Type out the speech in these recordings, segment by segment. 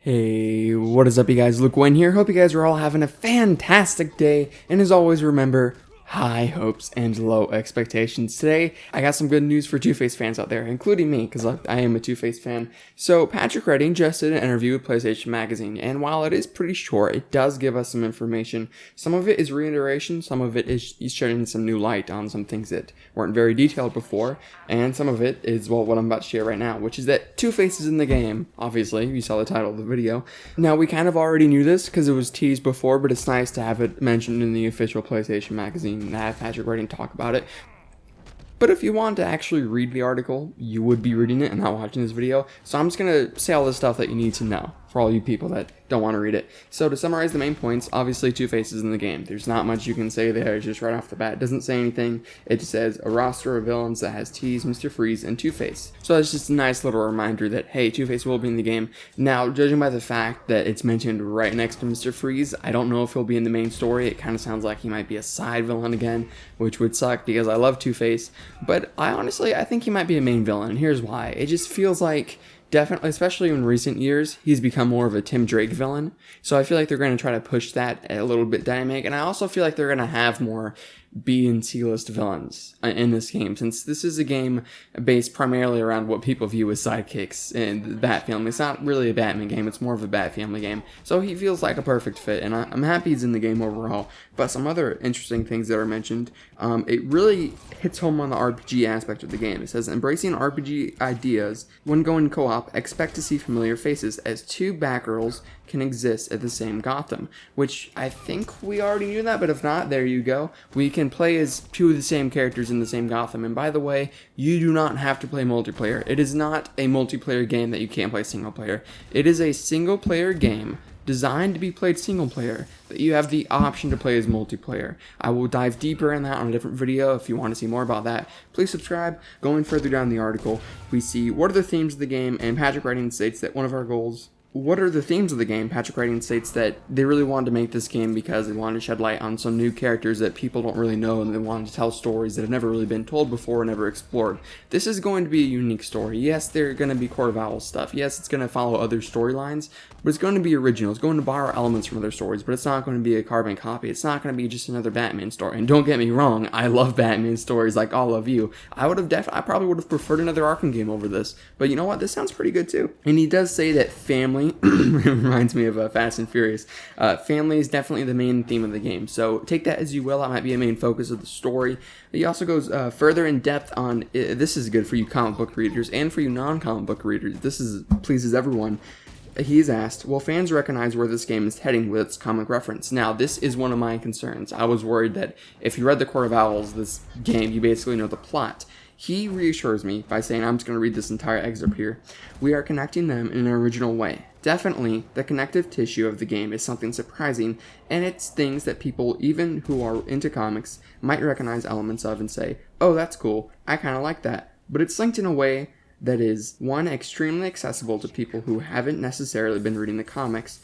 Hey, what is up, you guys? Luke Wayne here. Hope you guys are all having a fantastic day. And as always, remember, high hopes and low expectations. Today, I got some good news for Two-Face fans out there, including me, because I am a Two-Face fan. So, Patrick Redding just did an interview with PlayStation Magazine, and while it is pretty short, it does give us some information. Some of it is reiteration, some of it is shedding some new light on some things that weren't very detailed before, and some of it is, well, what I'm about to share right now, which is that Two-Face is in the game, obviously. You saw the title of the video. Now, we kind of already knew this because it was teased before, but it's nice to have it mentioned in the official PlayStation Magazine and have Patrick Redding talk about it. But if you want to actually read the article, you would be reading it and not watching this video. So I'm just going to say all the stuff that you need to know for all you people that don't want to read it. So to summarize the main points, obviously Two-Face is in the game. There's not much you can say there just right off the bat. It doesn't say anything. It just says a roster of villains that has Tease, Mr. Freeze, and Two-Face. So that's just a nice little reminder that, hey, Two-Face will be in the game. Now, judging by the fact that it's mentioned right next to Mr. Freeze, I don't know if he'll be in the main story. It kind of sounds like he might be a side villain again, which would suck because I love Two-Face. But I think he might be a main villain, and here's why. It just feels like, definitely, especially in recent years, he's become more of a Tim Drake villain. So I feel like they're going to try to push that a little bit dynamic. And I also feel like they're going to have more B and C list villains in this game, since this is a game based primarily around what people view as sidekicks in the Bat family. It's not really a Batman game, it's more of a Bat family game. So he feels like a perfect fit, and I'm happy he's in the game overall. But some other interesting things that are mentioned, it really hits home on the RPG aspect of the game. It says, embracing RPG ideas, when going co-op, expect to see familiar faces as two Batgirls can exist at the same Gotham, which I think we already knew that, but if not, there you go. We can play as two of the same characters in the same Gotham, and by the way, you do not have to play multiplayer. It is not a multiplayer game that you can't play single player. It is a single player game designed to be played single player, but you have the option to play as multiplayer. I will dive deeper in that on a different video if you want to see more about that. Please subscribe. Going further down the article, we see what are the themes of the game, and Patrick Redding states that one of our goals. What are the themes of the game? Patrick Redding states that they really wanted to make this game because they wanted to shed light on some new characters that people don't really know, and they wanted to tell stories that have never really been told before and never explored. This is going to be a unique story. Yes, they're going to be Court of Owls stuff. Yes, it's going to follow other storylines, but it's going to be original. It's going to borrow elements from other stories, but it's not going to be a carbon copy. It's not going to be just another Batman story. And don't get me wrong, I love Batman stories like all of you. I probably would have preferred another Arkham game over this, but you know what? This sounds pretty good too. And he does say that family reminds me of Fast and Furious. Family is definitely the main theme of the game, so take that as you will. That might be a main focus of the story. He also goes further in depth on, this is good for you comic book readers and for you non-comic book readers. This pleases everyone. He's asked, will fans recognize where this game is heading with its comic reference? Now, this is one of my concerns. I was worried that if you read The Court of Owls, this game, you basically know the plot. He reassures me by saying, I'm just going to read this entire excerpt here. We are connecting them in an original way. Definitely, the connective tissue of the game is something surprising, and it's things that people, even who are into comics, might recognize elements of and say, oh, that's cool, I kind of like that. But it's linked in a way that is, one, extremely accessible to people who haven't necessarily been reading the comics,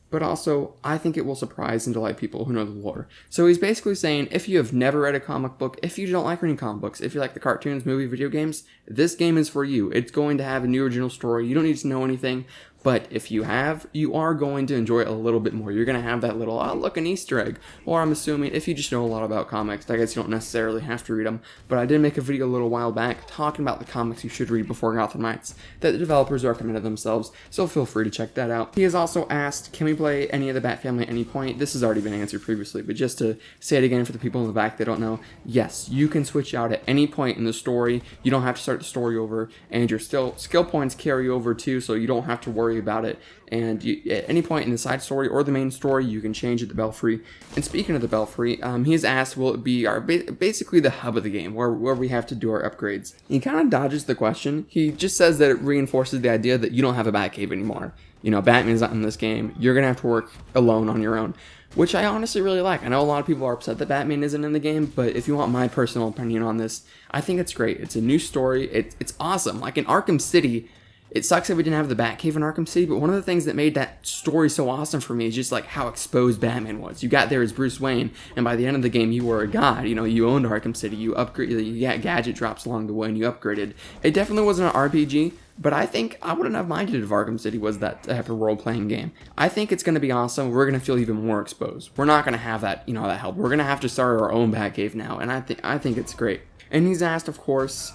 but also, I think it will surprise and delight people who know the lore. So he's basically saying, if you have never read a comic book, if you don't like reading comic books, if you like the cartoons, movie, video games, this game is for you. It's going to have a new original story. You don't need to know anything. But if you have, you are going to enjoy it a little bit more. You're going to have that little, oh, look, an Easter egg. Or I'm assuming, if you just know a lot about comics, I guess you don't necessarily have to read them. But I did make a video a little while back talking about the comics you should read before Gotham Knights that the developers recommended themselves, so feel free to check that out. He has also asked, can we play any of the Bat family at any point? This has already been answered previously, but just to say it again for the people in the back that don't know, yes, you can switch out at any point in the story. You don't have to start the story over, and your skill points carry over too, so you don't have to worry about it. And at any point in the side story or the main story, you can change at the Belfry. And speaking of the Belfry, he has asked, will it be basically the hub of the game, where we have to do our upgrades? He kind of dodges the question. He just says that it reinforces the idea that you don't have a Batcave anymore. You know, Batman's not in this game. You're going to have to work alone on your own, which I honestly really like. I know a lot of people are upset that Batman isn't in the game, but if you want my personal opinion on this, I think it's great. It's a new story. It's awesome. Like in Arkham City, it sucks that we didn't have the Batcave in Arkham City, but one of the things that made that story so awesome for me is just like how exposed Batman was. You got there as Bruce Wayne, and by the end of the game, you were a god. You know, you owned Arkham City. You upgraded. You got gadget drops along the way, and you upgraded. It definitely wasn't an RPG, But I think I wouldn't have minded if Arkham City was that type of role-playing game. I think it's going to be awesome. We're going to feel even more exposed. We're not going to have that, that help. We're going to have to start our own Batcave now, and I think it's great. And he's asked, of course,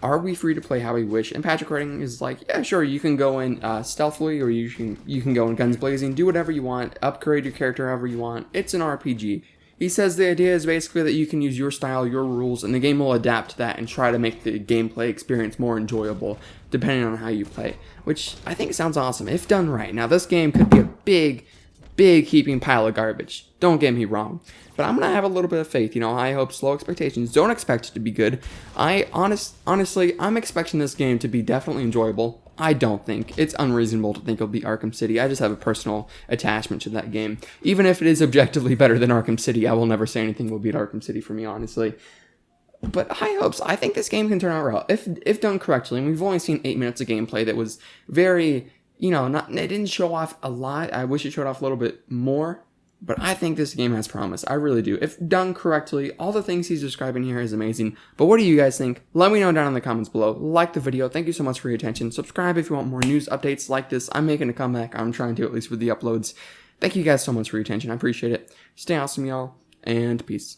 are we free to play how we wish? And Patrick Redding is like, yeah, sure, you can go in stealthily, or you can go in guns blazing, do whatever you want, upgrade your character however you want. It's an RPG. He says the idea is basically that you can use your style, your rules, and the game will adapt to that and try to make the gameplay experience more enjoyable, depending on how you play, which I think sounds awesome, if done right. Now, this game could be a big heaping pile of garbage. Don't get me wrong. But I'm going to have a little bit of faith, high hopes, low expectations. Don't expect it to be good. Honestly, I'm expecting this game to be definitely enjoyable. I don't think. It's unreasonable to think it'll be Arkham City. I just have a personal attachment to that game. Even if it is objectively better than Arkham City, I will never say anything will beat Arkham City for me, honestly. But high hopes. I think this game can turn out well. If done correctly, and we've only seen 8 minutes of gameplay that was very, it didn't show off a lot. I wish it showed off a little bit more. But I think this game has promise. I really do. If done correctly, all the things he's describing here is amazing. But what do you guys think? Let me know down in the comments below. Like the video. Thank you so much for your attention. Subscribe if you want more news updates like this. I'm making a comeback. I'm trying to, at least with the uploads. Thank you guys so much for your attention. I appreciate it. Stay awesome, y'all. And peace.